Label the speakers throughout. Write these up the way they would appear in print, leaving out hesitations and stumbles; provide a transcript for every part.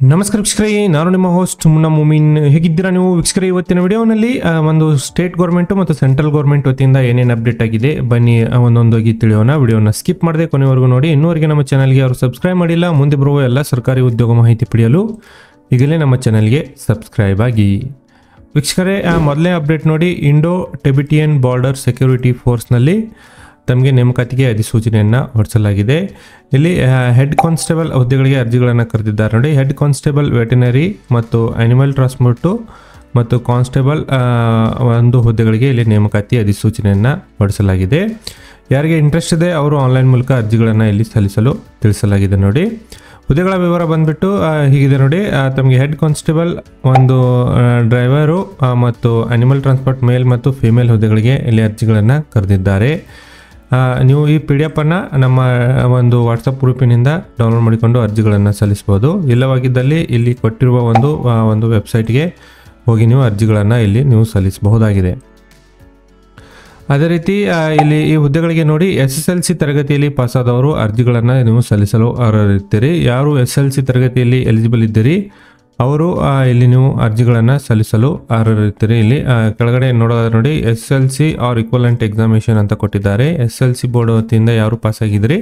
Speaker 1: ನಮಸ್ಕಾರ ವೀಕ್ಷಕರೇ, ನಾನು ನಿಮ್ಮ ಹೋಸ್ಟ್ ಮುನ್ನಾ ಮುಮೀನ್. ಹೇಗಿದ್ದೀರಾ ನೀವು ವೀಕ್ಷಕರೇ? ಇವತ್ತಿನ ವಿಡಿಯೋನಲ್ಲಿ ಒಂದು ಸ್ಟೇಟ್ ಗೌರ್ಮೆಂಟ್ ಮತ್ತು ಸೆಂಟ್ರಲ್ ಗೌರ್ಮೆಂಟ್ ವತಿಯಿಂದ ಏನೇನು ಅಪ್ಡೇಟ್ ಆಗಿದೆ ಬನ್ನಿ ಒಂದೊಂದಾಗಿ ತಿಳಿಯೋಣ. ವಿಡಿಯೋನ ಸ್ಕಿಪ್ ಮಾಡದೆ ಕೊನೆವರೆಗೂ ನೋಡಿ. ಇನ್ನೂವರೆಗೆ ನಮ್ಮ ಚಾನಲ್ಗೆ ಅವರು ಸಬ್ಸ್ಕ್ರೈಬ್ ಮಾಡಿಲ್ಲ, ಮುಂದೆ ಬರುವ ಎಲ್ಲ ಸರ್ಕಾರಿ ಉದ್ಯೋಗ ಮಾಹಿತಿ ಪಡೆಯಲು ಈಗಲೇ ನಮ್ಮ ಚಾನಲ್ಗೆ ಸಬ್ಸ್ಕ್ರೈಬ್ ಆಗಿ. ವೀಕ್ಷಕರೇ, ಮೊದಲನೇ ಅಪ್ಡೇಟ್ ನೋಡಿ. ಇಂಡೋ ಟಿಬೆಟಿಯನ್ ಬಾರ್ಡರ್ ಸೆಕ್ಯೂರಿಟಿ ಫೋರ್ಸ್ನಲ್ಲಿ ತಮಗೆ ನೇಮಕಾತಿಗೆ ಅಧಿಸೂಚನೆಯನ್ನು ಹೊರಡಿಸಲಾಗಿದೆ. ಇಲ್ಲಿ ಹೆಡ್ ಕಾನ್ಸ್ಟೇಬಲ್ ಹುದ್ದೆಗಳಿಗೆ ಅರ್ಜಿಗಳನ್ನು ಕರೆದಿದ್ದಾರೆ ನೋಡಿ. ಹೆಡ್ ಕಾನ್ಸ್ಟೇಬಲ್ ವೆಟನರಿ ಮತ್ತು ಅನಿಮಲ್ ಟ್ರಾನ್ಸ್ಪೋರ್ಟು ಮತ್ತು ಕಾನ್ಸ್ಟೇಬಲ್ ಒಂದು ಹುದ್ದೆಗಳಿಗೆ ಇಲ್ಲಿ ನೇಮಕಾತಿ ಅಧಿಸೂಚನೆಯನ್ನು ಹೊರಡಿಸಲಾಗಿದೆ. ಯಾರಿಗೆ ಇಂಟ್ರೆಸ್ಟ್ ಇದೆ ಅವರು ಆನ್ಲೈನ್ ಮೂಲಕ ಅರ್ಜಿಗಳನ್ನು ಇಲ್ಲಿ ಸಲ್ಲಿಸಲು ತಿಳಿಸಲಾಗಿದೆ ನೋಡಿ. ಹುದ್ದೆಗಳ ವಿವರ ಬಂದುಬಿಟ್ಟು ಹೀಗಿದೆ ನೋಡಿ. ತಮಗೆ ಹೆಡ್ ಕಾನ್ಸ್ಟೇಬಲ್, ಒಂದು ಡ್ರೈವರು ಮತ್ತು ಅನಿಮಲ್ ಟ್ರಾನ್ಸ್ಪೋರ್ಟ್ ಮೇಲ್ ಮತ್ತು ಫಿಮೇಲ್ ಹುದ್ದೆಗಳಿಗೆ ಇಲ್ಲಿ ಅರ್ಜಿಗಳನ್ನು ಕರೆದಿದ್ದಾರೆ. ನೀವು ಈ PDF ಅನ್ನು ನಮ್ಮ ಒಂದು ವಾಟ್ಸಪ್ ಗ್ರೂಪಿನಿಂದ ಡೌನ್ಲೋಡ್ ಮಾಡಿಕೊಂಡು ಅರ್ಜಿಗಳನ್ನು ಸಲ್ಲಿಸ್ಬೋದು. ಇಲ್ಲವಾಗಿದ್ದಲ್ಲಿ ಇಲ್ಲಿ ಕೊಟ್ಟಿರುವ ಒಂದು ವೆಬ್ಸೈಟ್ಗೆ ಹೋಗಿ ನೀವು ಅರ್ಜಿಗಳನ್ನು ಇಲ್ಲಿ ನೀವು ಸಲ್ಲಿಸಬಹುದಾಗಿದೆ. ಅದೇ ರೀತಿ ಇಲ್ಲಿ ಈ ಹುದ್ದೆಗಳಿಗೆ ನೋಡಿ, SSLC ತರಗತಿಯಲ್ಲಿ ಪಾಸಾದವರು ಅರ್ಜಿಗಳನ್ನು ನೀವು ಸಲ್ಲಿಸಲು ಅರ್ಹರಿರ್ತೀರಿ. ಯಾರು SSLC ತರಗತಿಯಲ್ಲಿ ಎಲಿಜಿಬಲ್ ಇದ್ದೀರಿ ಅವರು ಇಲ್ಲಿ ನೀವು ಅರ್ಜಿಗಳನ್ನು ಸಲ್ಲಿಸಲು ಅರ್ಹರಿರ್ತೀರಿ. ಇಲ್ಲಿ ಕೆಳಗಡೆ ನೋಡೋದಾದ್ರೆ ನೋಡಿ, SSLC ಆರ್ ಇಕ್ವಲೆಂಟ್ ಎಕ್ಸಾಮಿನೇಷನ್ ಅಂತ ಕೊಟ್ಟಿದ್ದಾರೆ. SSLC ಬೋರ್ಡ್ ವತಿಯಿಂದ ಯಾರು ಪಾಸಾಗಿದ್ರಿ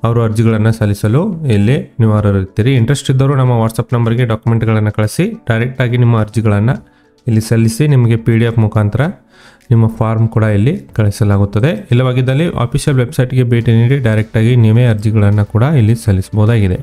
Speaker 1: ಅವರು ಅರ್ಜಿಗಳನ್ನು ಸಲ್ಲಿಸಲು ಇಲ್ಲಿ ನೀವು ಅರ್ಹರಿರ್ತೀರಿ. ಇಂಟ್ರೆಸ್ಟ್ ಇದ್ದವರು ನಮ್ಮ ವಾಟ್ಸಪ್ ನಂಬರ್ಗೆ ಡಾಕ್ಯುಮೆಂಟ್ಗಳನ್ನು ಕಳಿಸಿ ಡೈರೆಕ್ಟಾಗಿ ನಿಮ್ಮ ಅರ್ಜಿಗಳನ್ನು ಇಲ್ಲಿ ಸಲ್ಲಿಸಿ ನಿಮಗೆ PDF ಮುಖಾಂತರ ನಿಮ್ಮ ಫಾರ್ಮ್ ಕೂಡ ಇಲ್ಲಿ ಕಳಿಸಲಾಗುತ್ತದೆ. ಇಲ್ಲವಾಗಿದ್ದಲ್ಲಿ ಆಫಿಷಿಯಲ್ ವೆಬ್ಸೈಟ್ಗೆ ಭೇಟಿ ನೀಡಿ ಡೈರೆಕ್ಟಾಗಿ ನೀವೇ ಅರ್ಜಿಗಳನ್ನು ಕೂಡ ಇಲ್ಲಿ ಸಲ್ಲಿಸಬಹುದಾಗಿದೆ.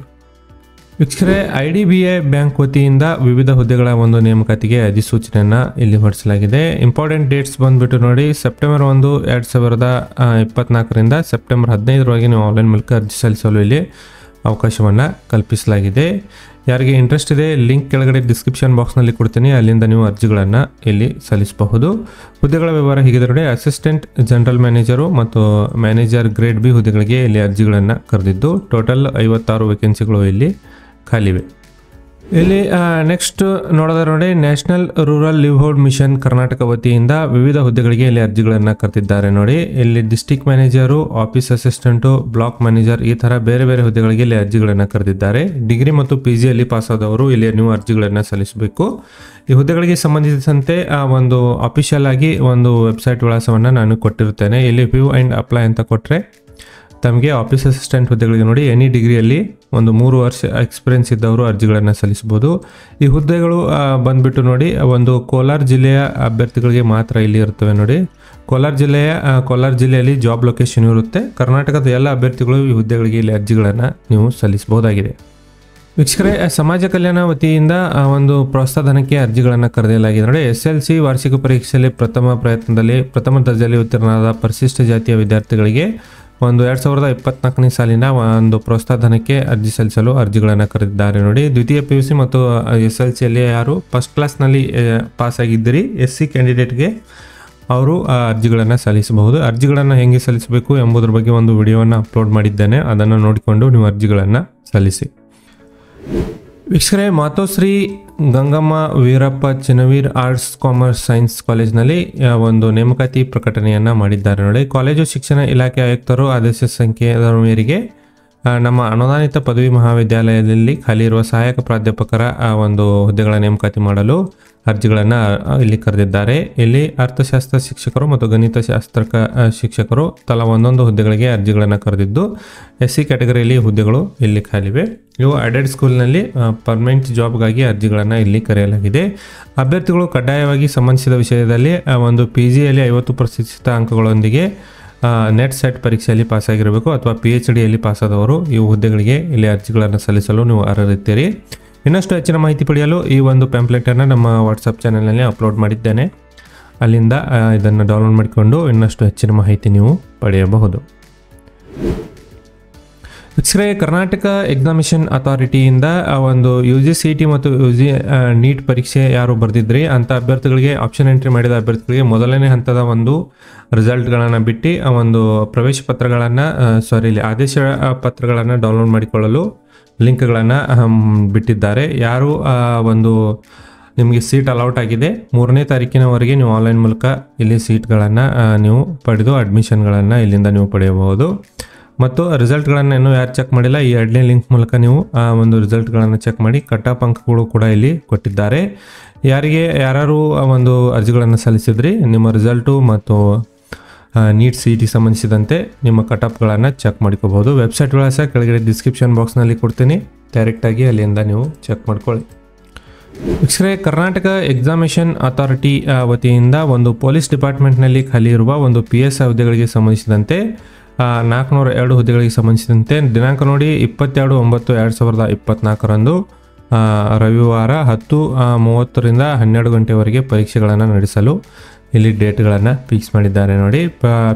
Speaker 1: ವೀಕ್ಷಕರೇ, IDBI ಬ್ಯಾಂಕ್ ವತಿಯಿಂದ ವಿವಿಧ ಹುದ್ದೆಗಳ ಒಂದು ನೇಮಕಾತಿಗೆ ಅಧಿಸೂಚನೆಯನ್ನು ಇಲ್ಲಿ ಹೊರಡಿಸಲಾಗಿದೆ. ಇಂಪಾರ್ಟೆಂಟ್ ಡೇಟ್ಸ್ ಬಂದುಬಿಟ್ಟು ನೋಡಿ, ಸೆಪ್ಟೆಂಬರ್ 1, 2024ರಿಂದ ಸೆಪ್ಟೆಂಬರ್ 15ರವರೆಗೆ ನೀವು ಆನ್ಲೈನ್ ಮೂಲಕ ಅರ್ಜಿ ಸಲ್ಲಿಸಲು ಇಲ್ಲಿ ಅವಕಾಶವನ್ನು ಕಲ್ಪಿಸಲಾಗಿದೆ. ಯಾರಿಗೆ ಇಂಟ್ರೆಸ್ಟ್ ಇದೆ ಲಿಂಕ್ ಕೆಳಗಡೆ ಡಿಸ್ಕ್ರಿಪ್ಷನ್ ಬಾಕ್ಸ್ನಲ್ಲಿ ಕೊಡ್ತೀನಿ, ಅಲ್ಲಿಂದ ನೀವು ಅರ್ಜಿಗಳನ್ನು ಇಲ್ಲಿ ಸಲ್ಲಿಸಬಹುದು. ಹುದ್ದೆಗಳ ವಿವರ ಹೀಗಿದೆ ನೋಡಿ. ಅಸಿಸ್ಟೆಂಟ್ ಜನರಲ್ ಮ್ಯಾನೇಜರು ಮತ್ತು ಮ್ಯಾನೇಜರ್ ಗ್ರೇಡ್ B ಹುದ್ದೆಗಳಿಗೆ ಇಲ್ಲಿ ಅರ್ಜಿಗಳನ್ನು ಕರೆದಿದ್ದು ಟೋಟಲ್ 56 ವೇಕೆನ್ಸಿಗಳು ಇಲ್ಲಿ ಖಾಲಿವೆ. ಇಲ್ಲಿ ನೆಕ್ಸ್ಟ್ ನೋಡೋದಾದ್ರೆ ನೋಡಿ, national rural livelihood mission Karnataka ವತಿಯಿಂದ ವಿವಿಧ ಹುದ್ದೆಗಳಿಗೆ ಇಲ್ಲಿ ಅರ್ಜಿಗಳನ್ನು ಕರೆದಿದ್ದಾರೆ ನೋಡಿ. ಇಲ್ಲಿ district manager, office assistant, block manager, ಈ ಥರ ಬೇರೆ ಬೇರೆ ಹುದ್ದೆಗಳಿಗೆ ಇಲ್ಲಿ ಅರ್ಜಿಗಳನ್ನು ಕರೆದಿದ್ದಾರೆ. ಡಿಗ್ರಿ ಮತ್ತು PG ಅಲ್ಲಿ ಪಾಸಾದವರು ಇಲ್ಲಿ ನೀವು ಅರ್ಜಿಗಳನ್ನು ಸಲ್ಲಿಸಬೇಕು. ಈ ಹುದ್ದೆಗಳಿಗೆ ಸಂಬಂಧಿಸಿದಂತೆ ಒಂದು ಅಫಿಷಿಯಲ್ ಆಗಿ ಒಂದು ವೆಬ್ಸೈಟ್ ವಿಳಾಸವನ್ನು ನಾನು ಕೊಟ್ಟಿರ್ತೇನೆ. ಇಲ್ಲಿ ವ್ಯೂ ಆ್ಯಂಡ್ ಅಪ್ಲೈ ಅಂತ ಕೊಟ್ಟರೆ ತಮಗೆ ಆಫೀಸ್ ಅಸಿಸ್ಟೆಂಟ್ ಹುದ್ದೆಗಳಿಗೆ ನೋಡಿ, ಎನಿ ಡಿಗ್ರಿಯಲ್ಲಿ 3 ವರ್ಷ ಎಕ್ಸ್ಪೀರಿಯನ್ಸ್ ಇದ್ದವರು ಅರ್ಜಿಗಳನ್ನು ಸಲ್ಲಿಸಬಹುದು. ಈ ಹುದ್ದೆಗಳು ಬಂದುಬಿಟ್ಟು ನೋಡಿ, ಒಂದು ಕೋಲಾರ ಜಿಲ್ಲೆಯ ಅಭ್ಯರ್ಥಿಗಳಿಗೆ ಮಾತ್ರ ಇಲ್ಲಿ ಇರ್ತವೆ ನೋಡಿ. ಕೋಲಾರ ಜಿಲ್ಲೆಯಲ್ಲಿ ಜಾಬ್ ಲೊಕೇಶನ್ ಇರುತ್ತೆ. ಕರ್ನಾಟಕದ ಎಲ್ಲ ಅಭ್ಯರ್ಥಿಗಳು ಈ ಹುದ್ದೆಗಳಿಗೆ ಇಲ್ಲಿ ಅರ್ಜಿಗಳನ್ನು ನೀವು ಸಲ್ಲಿಸಬಹುದಾಗಿದೆ. ವೀಕ್ಷಕರೇ, ಸಮಾಜ ಕಲ್ಯಾಣ ವತಿಯಿಂದ ಒಂದು ಪ್ರೋತ್ಸಾಹಧನಕ್ಕೆ ಅರ್ಜಿಗಳನ್ನು ಕರೆಯಲಾಗಿದೆ ನೋಡಿ. SSLC ವಾರ್ಷಿಕ ಪರೀಕ್ಷೆಯಲ್ಲಿ ಪ್ರಥಮ ದರ್ಜೆಯಲ್ಲಿ ಉತ್ತೀರ್ಣರಾದ ಪರಿಶಿಷ್ಟ ಜಾತಿಯ ವಿದ್ಯಾರ್ಥಿಗಳಿಗೆ 2024ನೇ ಸಾಲಿನ ಒಂದು ಪ್ರೋತ್ಸಾಹಧನಕ್ಕೆ ಅರ್ಜಿ ಸಲ್ಲಿಸಲು ಅರ್ಜಿಗಳನ್ನು ಕರೆದಿದ್ದಾರೆ ನೋಡಿ. ದ್ವಿತೀಯ PUC ಮತ್ತು SSLCಯಲ್ಲಿ ಯಾರು ಫಸ್ಟ್ ಕ್ಲಾಸ್ನಲ್ಲಿ ಪಾಸ್ ಆಗಿದ್ದೀರಿ SC ಕ್ಯಾಂಡಿಡೇಟ್ಗೆ ಅವರು ಅರ್ಜಿಗಳನ್ನು ಸಲ್ಲಿಸಬಹುದು. ಅರ್ಜಿಗಳನ್ನು ಹೇಗೆ ಸಲ್ಲಿಸಬೇಕು ಎಂಬುದರ ಬಗ್ಗೆ ಒಂದು ವಿಡಿಯೋವನ್ನು ಅಪ್ಲೋಡ್ ಮಾಡಿದ್ದೇನೆ, ಅದನ್ನು ನೋಡಿಕೊಂಡು ನೀವು ಅರ್ಜಿಗಳನ್ನು ಸಲ್ಲಿಸಿ. ವೀಕ್ಷಕರೇ, Matoshri Gangamma Veerappa Chinnaveer arts commerce science ಕಾಲೇಜ್ನಲ್ಲಿ ಒಂದು ನೇಮಕಾತಿ ಪ್ರಕಟಣೆಯನ್ನು ಮಾಡಿದ್ದಾರೆ ನೋಡಿ. ಕಾಲೇಜು ಶಿಕ್ಷಣ ಇಲಾಖೆ ಆಯುಕ್ತರು ಆದೇಶ ಸಂಖ್ಯೆಯ ಮೇರೆಗೆ ನಮ್ಮ ಅನುದಾನಿತ ಪದವಿ ಮಹಾವಿದ್ಯಾಲಯದಲ್ಲಿ ಖಾಲಿ ಇರುವ ಸಹಾಯಕ ಪ್ರಾಧ್ಯಾಪಕರ ಒಂದು ಹುದ್ದೆಗಳ ನೇಮಕಾತಿ ಮಾಡಲು ಅರ್ಜಿಗಳನ್ನು ಇಲ್ಲಿ ಕರೆದಿದ್ದಾರೆ. ಇಲ್ಲಿ ಅರ್ಥಶಾಸ್ತ್ರ ಶಿಕ್ಷಕರು ಮತ್ತು ಗಣಿತಶಾಸ್ತ್ರ ಶಿಕ್ಷಕರು ತಲಾ ಒಂದೊಂದು ಹುದ್ದೆಗಳಿಗೆ ಅರ್ಜಿಗಳನ್ನು ಕರೆದಿದ್ದು SC ಕ್ಯಾಟಗರಿಯಲ್ಲಿ ಹುದ್ದೆಗಳು ಇಲ್ಲಿ ಖಾಲಿವೆ. ಇವು ಅಡೆಡ್ ಸ್ಕೂಲ್ನಲ್ಲಿ ಪರ್ಮನೆಂಟ್ ಜಾಬ್ಗಾಗಿ ಅರ್ಜಿಗಳನ್ನು ಇಲ್ಲಿ ಕರೆಯಲಾಗಿದೆ. ಅಭ್ಯರ್ಥಿಗಳು ಕಡ್ಡಾಯವಾಗಿ ಸಂಬಂಧಿಸಿದ ವಿಷಯದಲ್ಲಿ ಒಂದು PGಯಲ್ಲಿ 50% ಅಂಕಗಳೊಂದಿಗೆ ನೆಟ್ ಸೆಟ್ ಪರೀಕ್ಷೆಯಲ್ಲಿ ಪಾಸಾಗಿರಬೇಕು ಅಥವಾ PhDಯಲ್ಲಿ ಪಾಸಾದವರು ಈ ಹುದ್ದೆಗಳಿಗೆ ಇಲ್ಲಿ ಅರ್ಜಿಗಳನ್ನು ಸಲ್ಲಿಸಲು ನೀವು ಅರ್ಹರಿರ್ತೀರಿ. ಇನ್ನಷ್ಟು ಹೆಚ್ಚಿನ ಮಾಹಿತಿ ಪಡೆಯಲು ಈ ಒಂದು ಪ್ಯಾಂಪ್ಲೆಟನ್ನು ನಮ್ಮ ವಾಟ್ಸಪ್ ಚಾನಲ್ನಲ್ಲಿ ಅಪ್ಲೋಡ್ ಮಾಡಿದ್ದೇನೆ, ಅಲ್ಲಿಂದ ಇದನ್ನು ಡೌನ್ಲೋಡ್ ಮಾಡಿಕೊಂಡು ಇನ್ನಷ್ಟು ಹೆಚ್ಚಿನ ಮಾಹಿತಿ ನೀವು ಪಡೆಯಬಹುದು. ವೀಕ್ಷಕರೇ, ಕರ್ನಾಟಕ ಎಕ್ಸಾಮಿನೇಷನ್ ಅಥಾರಿಟಿಯಿಂದ ಒಂದು UGCET ಮತ್ತು NEET ಪರೀಕ್ಷೆ ಯಾರು ಬರೆದಿದ್ರಿ ಅಂಥ ಅಭ್ಯರ್ಥಿಗಳಿಗೆ, ಆಪ್ಷನ್ ಎಂಟ್ರಿ ಮಾಡಿದ ಅಭ್ಯರ್ಥಿಗಳಿಗೆ ಮೊದಲನೇ ಹಂತದ ಒಂದು ರಿಸಲ್ಟ್ಗಳನ್ನು ಬಿಟ್ಟು ಒಂದು ಪ್ರವೇಶ ಪತ್ರಗಳನ್ನು ಆದೇಶ ಪತ್ರಗಳನ್ನು ಡೌನ್ಲೋಡ್ ಮಾಡಿಕೊಳ್ಳಲು ಲಿಂಕ್ಗಳನ್ನು ಬಿಟ್ಟಿದ್ದಾರೆ. ಯಾರು ಒಂದು ನಿಮಗೆ ಸೀಟ್ ಅಲೌಟ್ ಆಗಿದೆ 3ನೇ ತಾರೀಕಿನವರೆಗೆ ನೀವು ಆನ್ಲೈನ್ ಮೂಲಕ ಇಲ್ಲಿ ಸೀಟ್ಗಳನ್ನು ನೀವು ಪಡೆದು ಅಡ್ಮಿಷನ್ಗಳನ್ನು ಇಲ್ಲಿಂದ ನೀವು ಪಡೆಯಬಹುದು. ಮತ್ತು ರಿಸಲ್ಟ್ಗಳನ್ನು ಇನ್ನೂ ಯಾರು ಚೆಕ್ ಮಾಡಿಲ್ಲ, ಈ ಎರಡನೇ ಲಿಂಕ್ ಮೂಲಕ ನೀವು ಆ ಒಂದು ರಿಸಲ್ಟ್ಗಳನ್ನು ಚೆಕ್ ಮಾಡಿ. ಕಟ್ ಆಫ್ ಅಂಕಗಳು ಕೂಡ ಇಲ್ಲಿ ಕೊಟ್ಟಿದ್ದಾರೆ. ಯಾರು ಆ ಒಂದು ಅರ್ಜಿಗಳನ್ನು ಸಲ್ಲಿಸಿದ್ರಿ, ನಿಮ್ಮ ರಿಸಲ್ಟು ಮತ್ತು ನೀಟ್ CET ಸಂಬಂಧಿಸಿದಂತೆ ನಿಮ್ಮ ಕಟ್ ಆಫ್ಗಳನ್ನು ಚೆಕ್ ಮಾಡ್ಕೋಬಹುದು. ವೆಬ್ಸೈಟ್ ವಿಳಾಸ ಕೆಳಗಡೆ ಡಿಸ್ಕ್ರಿಪ್ಷನ್ ಬಾಕ್ಸ್ನಲ್ಲಿ ಕೊಡ್ತೀನಿ, ಡೈರೆಕ್ಟಾಗಿ ಅಲ್ಲಿಂದ ನೀವು ಚೆಕ್ ಮಾಡ್ಕೊಳ್ಳಿ. ವೀಕ್ಷಕರೇ, ಕರ್ನಾಟಕ ಎಕ್ಸಾಮಿನೇಷನ್ ಅಥಾರಿಟಿ ವತಿಯಿಂದ ಒಂದು ಪೊಲೀಸ್ ಡಿಪಾರ್ಟ್ಮೆಂಟ್ನಲ್ಲಿ ಖಾಲಿ ಇರುವ ಒಂದು PS ಹುದ್ದೆಗಳಿಗೆ ಸಂಬಂಧಿಸಿದಂತೆ 402 ಹುದ್ದೆಗಳಿಗೆ ಸಂಬಂಧಿಸಿದಂತೆ ದಿನಾಂಕ ನೋಡಿ 22/9/2024 ರವಿವಾರ 10:30ರಿಂದ 12 ಗಂಟೆವರೆಗೆ ಪರೀಕ್ಷೆಗಳನ್ನು ನಡೆಸಲು ಇಲ್ಲಿ ಡೇಟ್ಗಳನ್ನು ಫಿಕ್ಸ್ ಮಾಡಿದ್ದಾರೆ. ನೋಡಿ,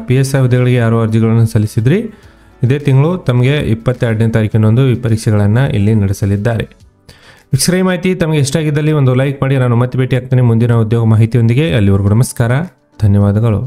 Speaker 1: PSI ಹುದ್ದೆಗಳಿಗೆ ಯಾರು ಅರ್ಜಿಗಳನ್ನು ಸಲ್ಲಿಸಿದ್ರಿ, ಇದೇ ತಿಂಗಳು ತಮಗೆ 22ನೇ ತಾರೀಕಿನಂದು ಈ ಪರೀಕ್ಷೆಗಳನ್ನು ಇಲ್ಲಿ ನಡೆಸಲಿದ್ದಾರೆ. ವೀಕ್ಷಕರೇ, ಈ ಮಾಹಿತಿ ತಮಗೆ ಇಷ್ಟ ಆಗಿದ್ದಲ್ಲಿ ಒಂದು ಲೈಕ್ ಮಾಡಿ. ನಾನು ಮತ್ತೆ ಭೇಟಿ ಆಗ್ತೇನೆ ಮುಂದಿನ ಉದ್ಯೋಗ ಮಾಹಿತಿಯೊಂದಿಗೆ. ಅಲ್ಲಿವರೆಗೂ ನಮಸ್ಕಾರ, ಧನ್ಯವಾದಗಳು.